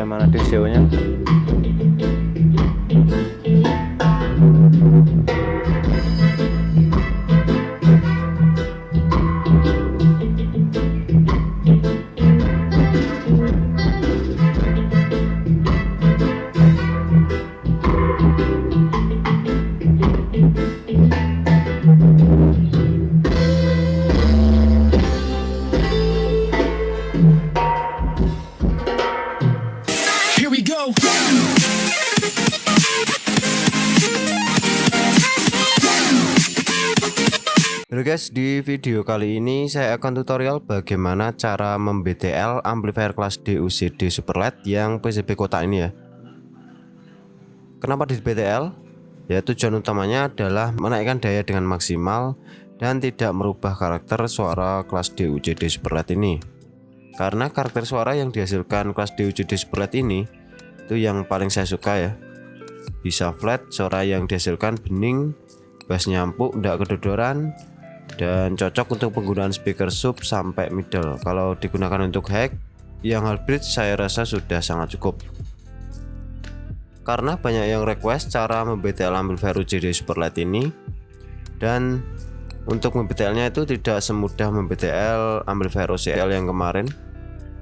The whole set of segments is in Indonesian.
mana DCO-nya. Halo guys, di video kali ini saya akan tutorial bagaimana cara mem-BTL amplifier kelas D UCD Super LED yang PCB kotak ini ya. Kenapa di BTL? Ya, tujuan utamanya adalah menaikkan daya dengan maksimal dan tidak merubah karakter suara kelas D UCD Super LED ini. Karena karakter suara yang dihasilkan kelas D UCD Super LED ini itu yang paling saya suka ya. Bisa flat, suara yang dihasilkan bening, bassnya empuk, tidak kedodoran, dan cocok untuk penggunaan speaker sub sampai middle. Kalau digunakan untuk high yang half bridge saya rasa sudah sangat cukup. Karena banyak yang request cara mem-BTL amplifier UCD Super LED ini, dan untuk mem-BTL nya itu tidak semudah mem-BTL amplifier OCL yang kemarin.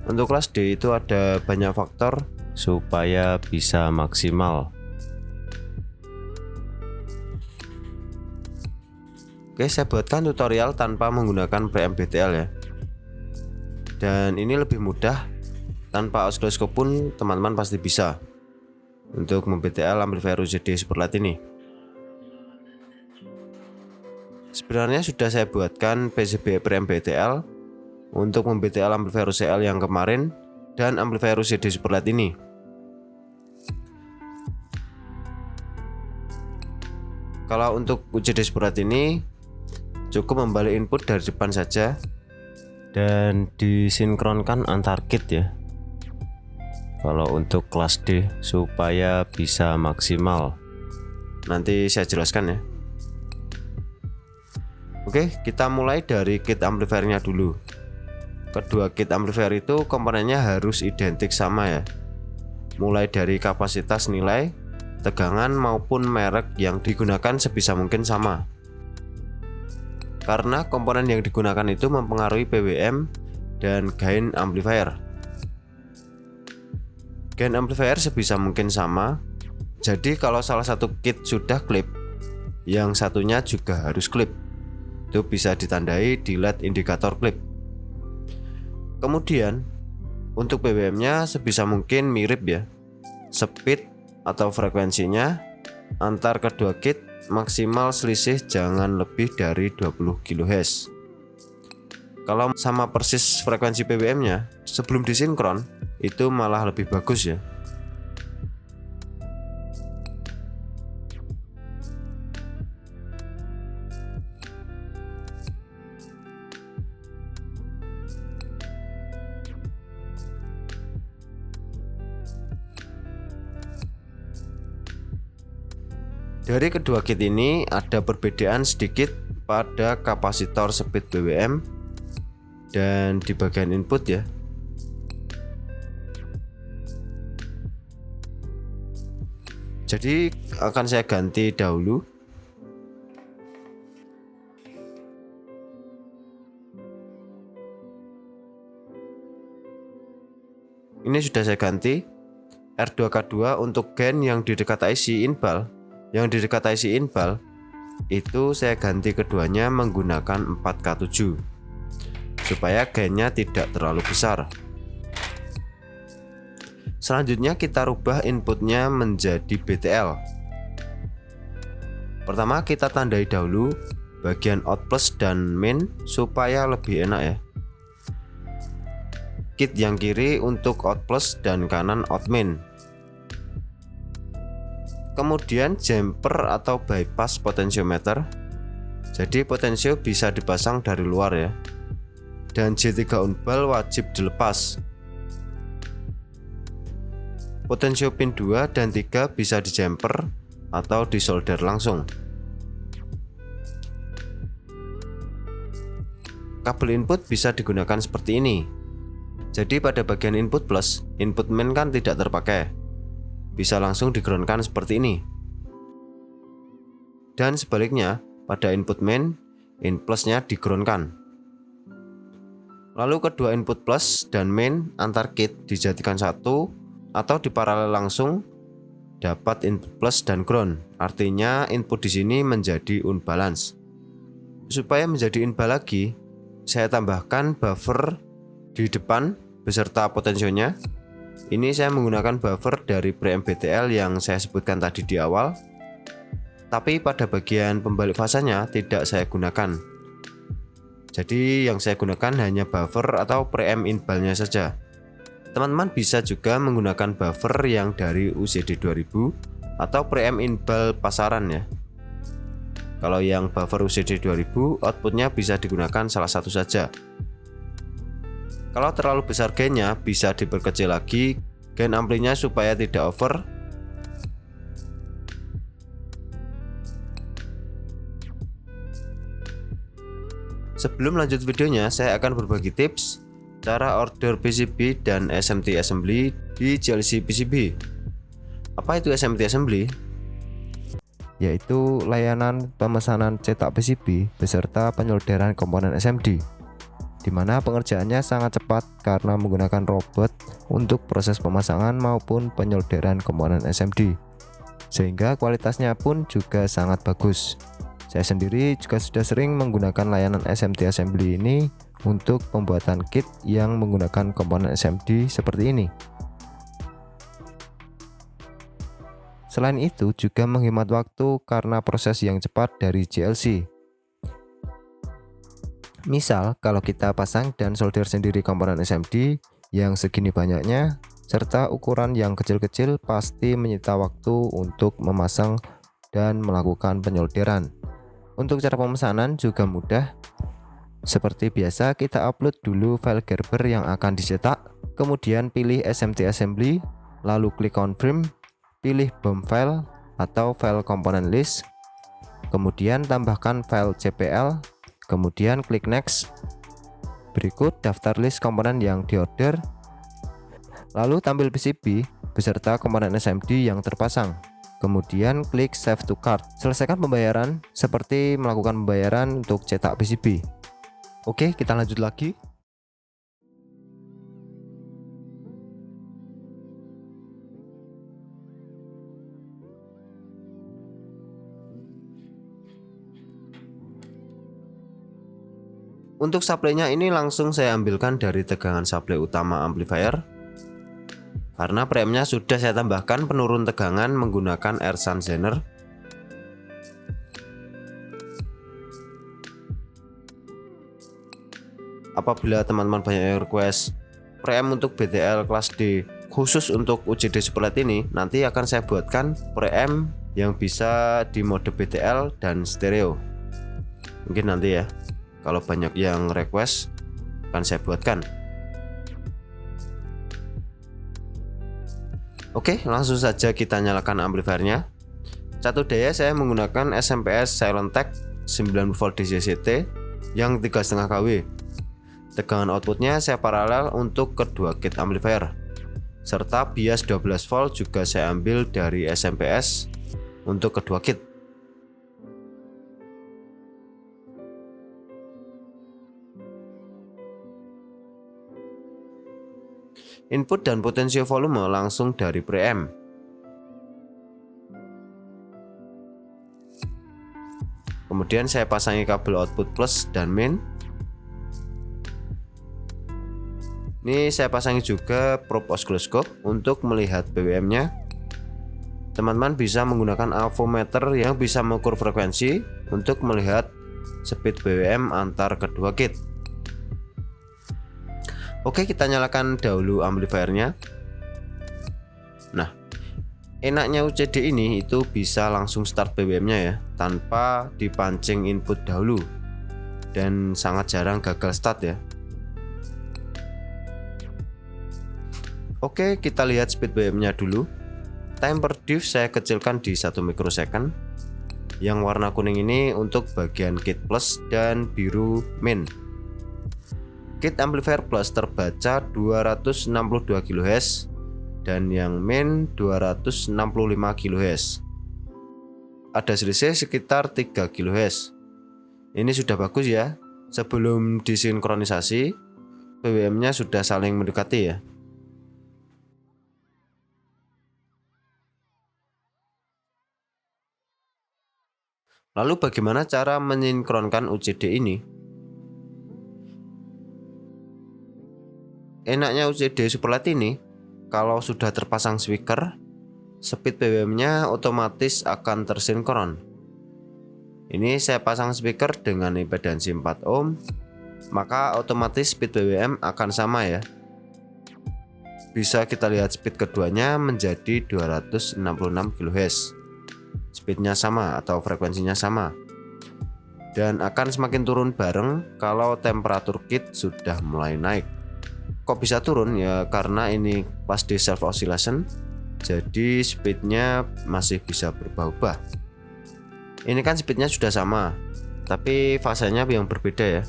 Untuk kelas D itu ada banyak faktor supaya bisa maksimal. Oke, saya buatkan tutorial tanpa menggunakan preamp BTL ya. Dan ini lebih mudah, tanpa oscilloscope pun teman-teman pasti bisa untuk mem-BTL amplifier UCD Super LED ini. Sebenarnya sudah saya buatkan PCB preamp BTL untuk mem-BTL amplifier UCL yang kemarin dan amplifier UCD Super LED ini. Kalau untuk UCD Super LED ini cukup membalik input dari depan saja dan disinkronkan antar kit ya. Kalau untuk kelas D supaya bisa maksimal, nanti saya jelaskan ya. Oke, kita mulai dari kit amplifiernya dulu. Kedua kit amplifier itu komponennya harus identik sama ya, mulai dari kapasitas, nilai, tegangan maupun merek yang digunakan sebisa mungkin sama. Karena komponen yang digunakan itu mempengaruhi PWM dan gain amplifier. Gain amplifier sebisa mungkin sama, jadi kalau salah satu kit sudah klip, yang satunya juga harus klip. Itu bisa ditandai di LED indikator klip. Kemudian untuk PWM nya sebisa mungkin mirip ya. Speed atau frekuensinya antar kedua kit maksimal selisih jangan lebih dari 20 kHz. Kalau sama persis frekuensi PWM nya sebelum disinkron itu malah lebih bagus ya. Dari kedua kit ini ada perbedaan sedikit pada kapasitor speed PWM dan di bagian input ya. Jadi akan saya ganti dahulu. Ini sudah saya ganti R2K2 untuk gain yang di dekat IC inbal. Yang di dekat IC inbal itu saya ganti keduanya menggunakan 4K7 supaya gainnya tidak terlalu besar. Selanjutnya kita rubah inputnya menjadi BTL. Pertama kita tandai dahulu bagian out plus dan min supaya lebih enak ya. Kit yang kiri untuk out plus dan kanan out min. Kemudian jumper atau bypass potentiometer. Jadi potensio bisa dipasang dari luar ya. Dan J3 unbal wajib dilepas. Potensio pin 2 dan 3 bisa di jumper atau di solder langsung. Kabel input bisa digunakan seperti ini. Jadi pada bagian input plus, input main kan tidak terpakai, bisa langsung di-groundkan seperti ini. Dan sebaliknya, pada input main, in plusnya di-groundkan. Lalu kedua input plus dan main antar kit dijadikan satu atau diparalel langsung, dapat input plus dan ground. Artinya input di sini menjadi unbalance. Supaya menjadi inbal lagi, saya tambahkan buffer di depan beserta potensionya. Ini saya menggunakan buffer dari preamp BTL yang saya sebutkan tadi di awal. Tapi pada bagian pembalik fasanya tidak saya gunakan. Jadi yang saya gunakan hanya buffer atau preamp inbalnya saja. Teman-teman bisa juga menggunakan buffer yang dari UCD 2000 atau preamp inbal pasaran ya. Kalau yang buffer UCD 2000, outputnya bisa digunakan salah satu saja. Kalau terlalu besar gainnya, bisa diperkecil lagi gain amplinya supaya tidak over. Sebelum lanjut videonya, saya akan berbagi tips cara order PCB dan SMT assembly di JLC PCB. Apa itu SMT assembly? Yaitu layanan pemesanan cetak PCB beserta penyolderan komponen SMD, di mana pengerjaannya sangat cepat karena menggunakan robot untuk proses pemasangan maupun penyolderan komponen SMD, sehingga kualitasnya pun juga sangat bagus. Saya sendiri juga sudah sering menggunakan layanan SMT assembly ini untuk pembuatan kit yang menggunakan komponen SMD seperti ini. Selain itu juga menghemat waktu karena proses yang cepat dari JLC. Misal kalau kita pasang dan solder sendiri komponen SMD yang segini banyaknya serta ukuran yang kecil-kecil, pasti menyita waktu untuk memasang dan melakukan penyolderan. Untuk cara pemesanan juga mudah. Seperti biasa, kita upload dulu file Gerber yang akan dicetak, kemudian pilih SMT assembly, lalu klik confirm, pilih BOM file atau file komponen list, kemudian tambahkan file CPL, kemudian klik next. Berikut daftar list komponen yang diorder, lalu tampil PCB beserta komponen SMD yang terpasang. Kemudian klik save to cart. Selesaikan pembayaran seperti melakukan pembayaran untuk cetak PCB. Oke, kita lanjut lagi. Untuk supply-nya ini langsung saya ambilkan dari tegangan supply utama amplifier. Karena preampnya sudah saya tambahkan penurun tegangan menggunakan Ersan Zener. Apabila teman-teman banyak yang request preamp untuk BTL kelas D khusus untuk UCD Superlight ini, nanti akan saya buatkan preamp yang bisa di mode BTL dan stereo. Mungkin nanti ya, kalau banyak yang request akan saya buatkan. Oke, langsung saja kita nyalakan amplifiernya. Catu daya saya menggunakan SMPS Silontech 90V DCCT yang 3,5 kW. Tegangan outputnya saya paralel untuk kedua kit amplifier, serta bias 12V juga saya ambil dari SMPS untuk kedua kit. Input dan potensio volume langsung dari preamp. Kemudian saya pasangi kabel output plus dan main. Ini saya pasangi juga probe oscilloscope untuk melihat BWM-nya. Teman-teman bisa menggunakan avometer yang bisa mengukur frekuensi untuk melihat speed BWM antar kedua kit. Oke, kita nyalakan dahulu amplifiernya. Nah, enaknya UCD ini itu bisa langsung start BWM-nya ya, tanpa dipancing input dahulu, dan sangat jarang gagal start ya. Oke, kita lihat speed BWM-nya dulu. Time per diff saya kecilkan di 1 mikrosecond. Yang warna kuning ini untuk bagian kit plus dan biru main. Kit amplifier plus terbaca 262 kHz dan yang main 265 kHz. Ada selisih sekitar 3 kHz. Ini sudah bagus ya. Sebelum disinkronisasi, BWM-nya sudah saling mendekati ya. Lalu bagaimana cara mensinkronkan UCD ini? Enaknya UCD Superlight ini, kalau sudah terpasang speaker, speed BWM-nya otomatis akan tersinkron. Ini saya pasang speaker dengan impedansi 4 ohm, maka otomatis speed BWM akan sama ya. Bisa kita lihat speed keduanya menjadi 266 kHz. Speednya sama atau frekuensinya sama, dan akan semakin turun bareng kalau temperatur kit sudah mulai naik. Kok bisa turun ya? Karena ini pas di self oscillation, jadi speednya masih bisa berubah-ubah. Ini kan speednya sudah sama, tapi fasenya yang berbeda ya.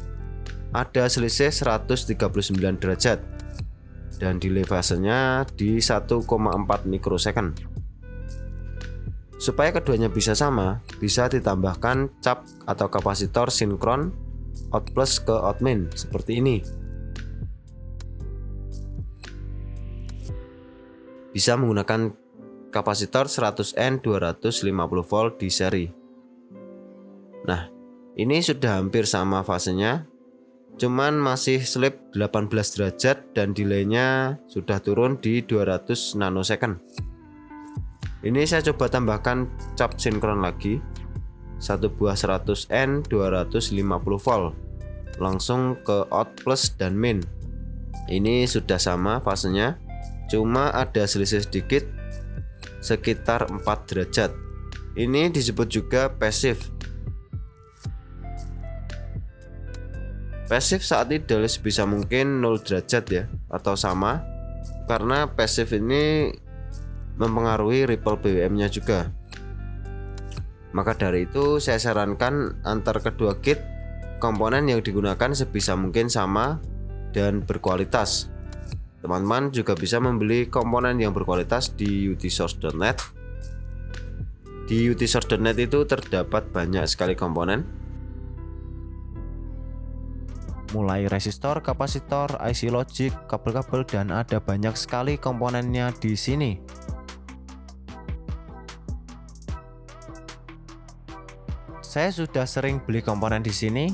Ada selisih 139 derajat dan delay fasenya di 1,4 mikrosecond. Supaya keduanya bisa sama, bisa ditambahkan cap atau kapasitor sinkron out plus ke out main seperti ini. Bisa menggunakan kapasitor 100N 250 volt di seri. Nah, ini sudah hampir sama fasenya, cuman masih slip 18 derajat dan delaynya sudah turun di 200 nanosecond. Ini saya coba tambahkan cap sinkron lagi, satu buah 100N 250 volt, langsung ke out plus dan main. Ini sudah sama fasenya, cuma ada selisih sedikit sekitar 4 derajat. Ini disebut juga passive. Passive saat ideal sebisa mungkin 0 derajat ya, atau sama, karena passive ini mempengaruhi ripple BWM-nya juga. Maka dari itu saya sarankan antar kedua kit komponen yang digunakan sebisa mungkin sama dan berkualitas. Teman-teman juga bisa membeli komponen yang berkualitas di utsource.net. Di utsource.net itu terdapat banyak sekali komponen, mulai resistor, kapasitor, IC logic, kabel-kabel, dan ada banyak sekali komponennya di sini. Saya sudah sering beli komponen di sini.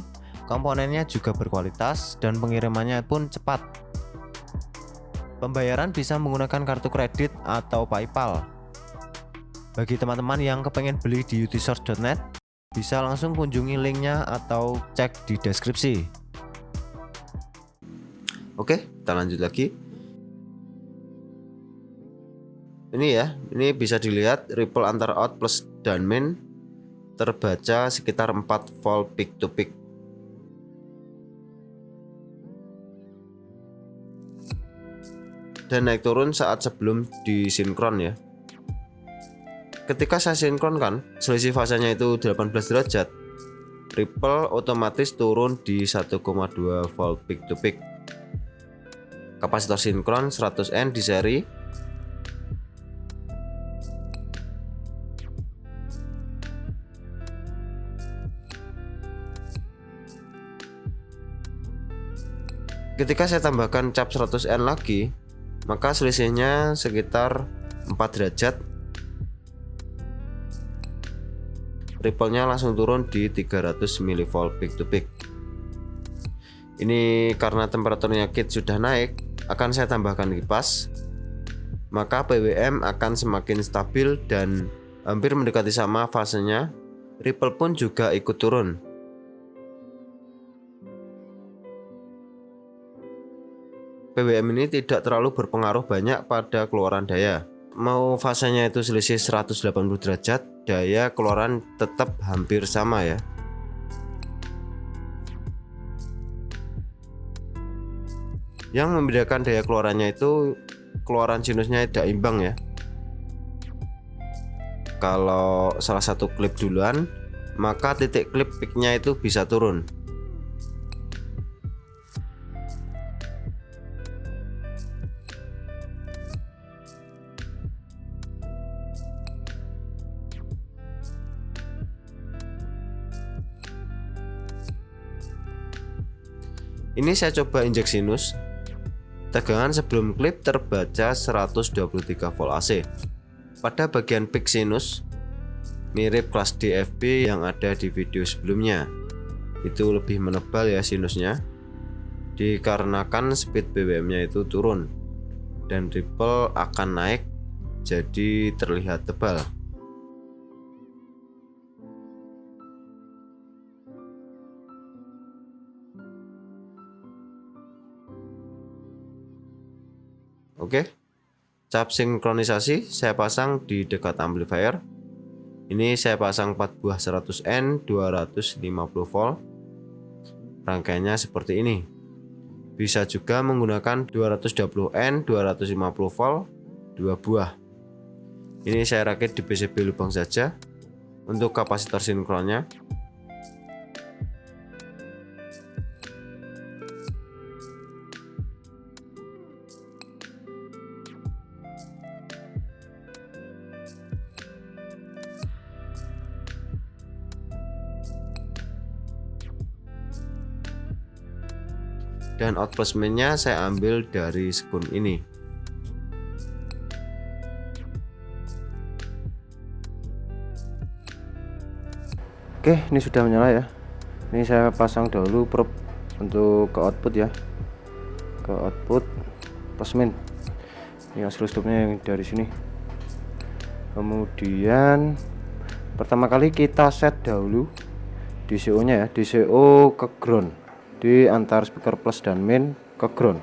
Komponennya juga berkualitas dan pengirimannya pun cepat. Pembayaran bisa menggunakan kartu kredit atau PayPal. Bagi teman-teman yang kepengen beli di utsource.net, bisa langsung kunjungi linknya atau cek di deskripsi. Oke, kita lanjut lagi. Ini ya, ini bisa dilihat ripple antar out plus dan main terbaca sekitar 4 volt peak to peak. Dan naik turun saat sebelum disinkron ya. Ketika saya sinkronkan, selisih fasanya itu 18 derajat, ripple otomatis turun di 1,2 volt peak to peak. Kapasitor sinkron 100N di seri. Ketika saya tambahkan cap 100N lagi, maka selisihnya sekitar 4 derajat. Ripple-nya langsung turun di 300 mV peak to peak. Ini karena temperaturnya kit sudah naik, akan saya tambahkan kipas, maka BWM akan semakin stabil dan hampir mendekati sama fasenya. Ripple pun juga ikut turun. BWM ini tidak terlalu berpengaruh banyak pada keluaran daya. Mau fasenya itu selisih 180 derajat, daya keluaran tetap hampir sama ya. Yang membedakan daya keluarannya itu keluaran sinusnya tidak imbang ya. Kalau salah satu klip duluan, maka titik klip peaknya itu bisa turun. Ini saya coba injek sinus. Tegangan sebelum klip terbaca 123 volt AC. Pada bagian peak sinus mirip kelas DFB yang ada di video sebelumnya. Itu lebih menebal ya sinusnya, dikarenakan speed BBM-nya itu turun dan ripple akan naik jadi terlihat tebal. Oke, cap sinkronisasi saya pasang di dekat amplifier. Ini saya pasang 4 buah 100N 250 volt. Rangkaiannya seperti ini. Bisa juga menggunakan 220N 250 volt 2 buah. Ini saya rakit di PCB lubang saja. Untuk kapasitor sinkronnya, dan out placementnya saya ambil dari sekun ini. Oke, ini sudah menyala ya. Ini saya pasang dahulu probe untuk ke output ya, ke output placement. Ini oscilloscope-nya yang dari sini. Kemudian pertama kali kita set dahulu DCO nya ya, DCO ke ground di antar speaker plus dan main ke ground.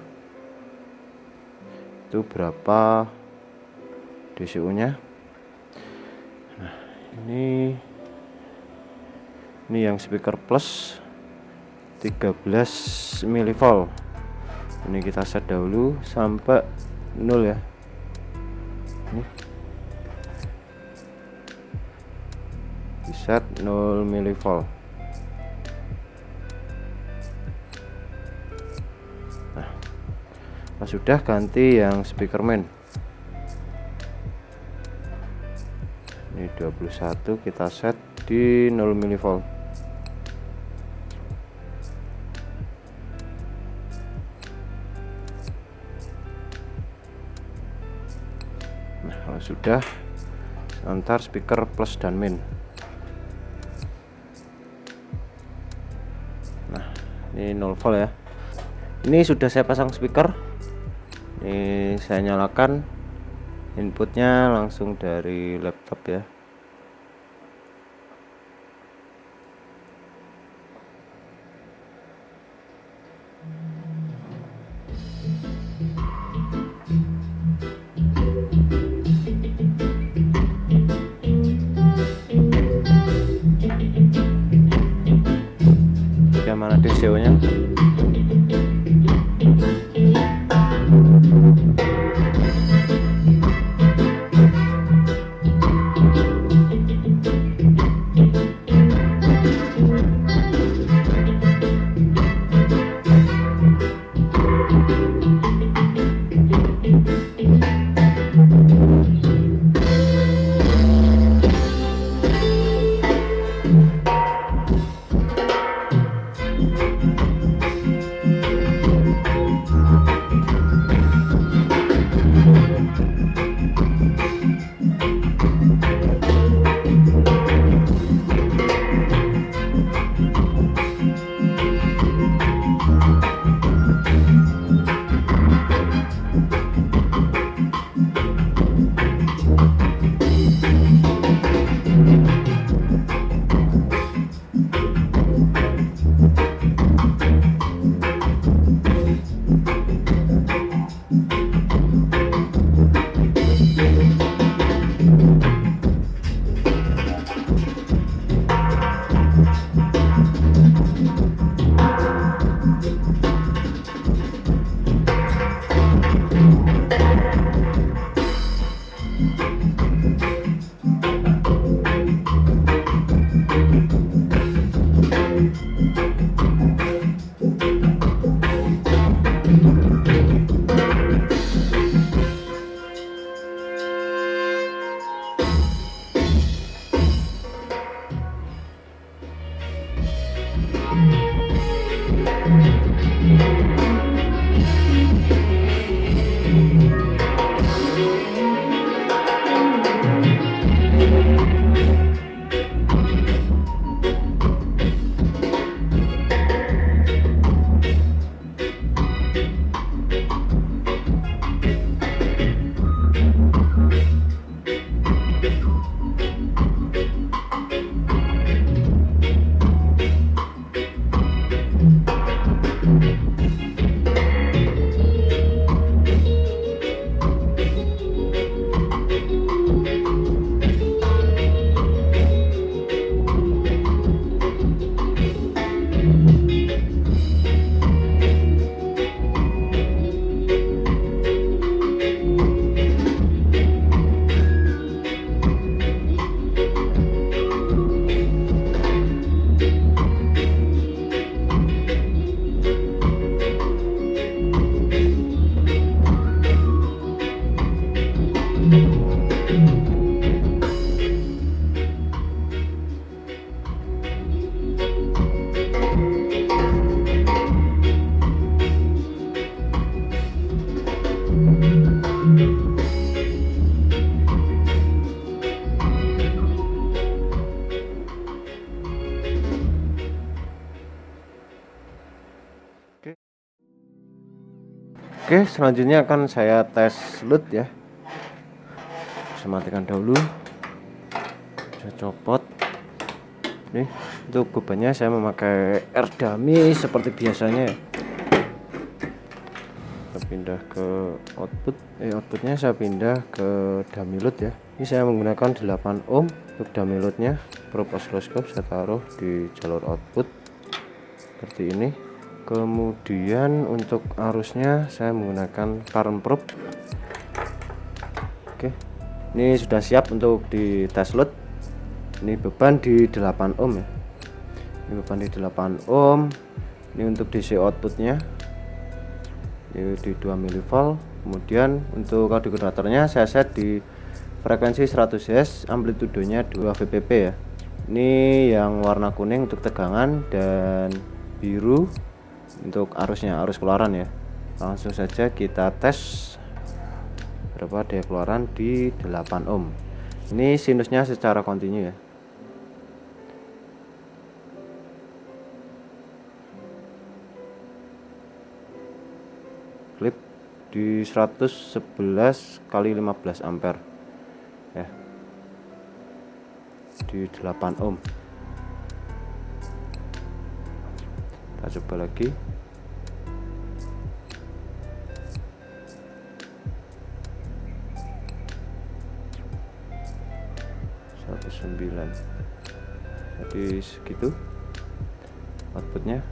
Itu berapa DCO nya. Nah, ini yang speaker plus 13 mV. Ini kita set dahulu sampai 0 ya. Ini di set 0 mV. Nah, sudah ganti yang speaker main. Ini 21 kita set di 0 mV. Nah, kalau sudah antar speaker plus dan min. Nah, ini 0 volt ya. Ini sudah saya pasang speaker. Ini saya nyalakan, inputnya langsung dari laptop ya. Bagaimana DCO-nya? Oke, selanjutnya akan saya tes load ya. Saya matikan dahulu. Saya copot. Nih, untuk bebannya saya memakai air dummy seperti biasanya ya. Saya pindah ke outputnya saya pindah ke dummy load ya. Ini saya menggunakan 8 ohm untuk dummy loadnya. Probe oscilloscope saya taruh di jalur output seperti ini. Kemudian untuk arusnya saya menggunakan current probe. Oke, ini sudah siap untuk di tes load. Ini beban di 8 ohm ya. Ini beban di 8 ohm. Ini untuk DC outputnya ini di 2 mV. Kemudian untuk audio generatornya saya set di frekuensi 100 Hz, amplitudenya 2 Vpp ya. Ini yang warna kuning untuk tegangan dan biru untuk arusnya, arus keluaran ya. Langsung saja kita tes berapa daya keluaran di 8 ohm. Ini sinusnya secara kontinu ya. Klip di 111 kali 15 ampere ya, di 8 ohm. Kita coba lagi. Jadi segitu outputnya.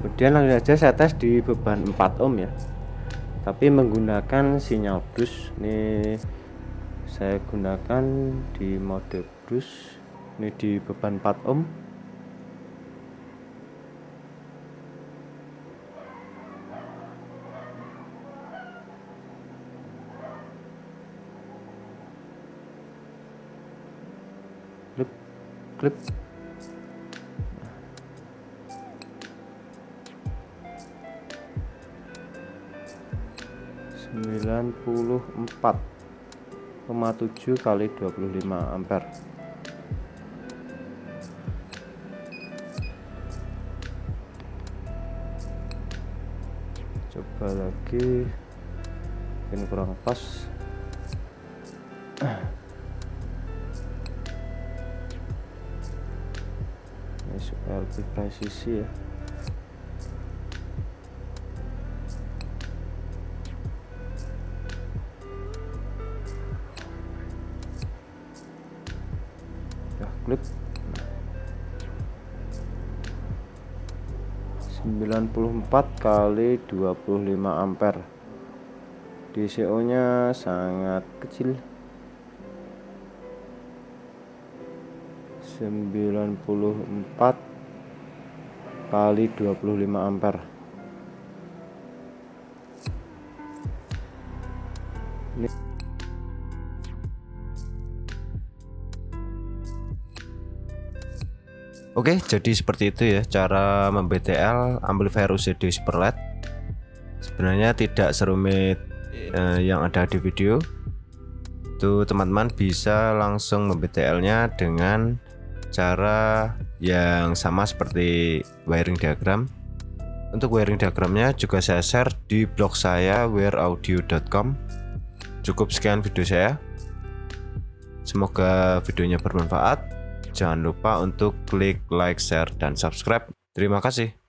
Kemudian langsung saja saya tes di beban 4 ohm ya, tapi menggunakan sinyal bus. Ini saya gunakan di mode bus. Ini di beban 4 ohm. Klip 94,7 kali 25 ampere. Coba lagi, ini kurang pas. Ini supaya lebih presisi ya. Klip 94 kali 25 ampere. DCO nya sangat kecil, 94 kali 25 ampere. Ini Oke, jadi seperti itu ya cara mem-BTL amplifier UCD Super LED. Sebenarnya tidak serumit yang ada di video. Itu teman-teman bisa langsung mem-BTL-nya dengan cara yang sama seperti wiring diagram. Untuk wiring diagramnya juga saya share di blog saya wearaudio.com. Cukup sekian video saya. Semoga videonya bermanfaat. Jangan lupa untuk klik like, share, dan subscribe. Terima kasih.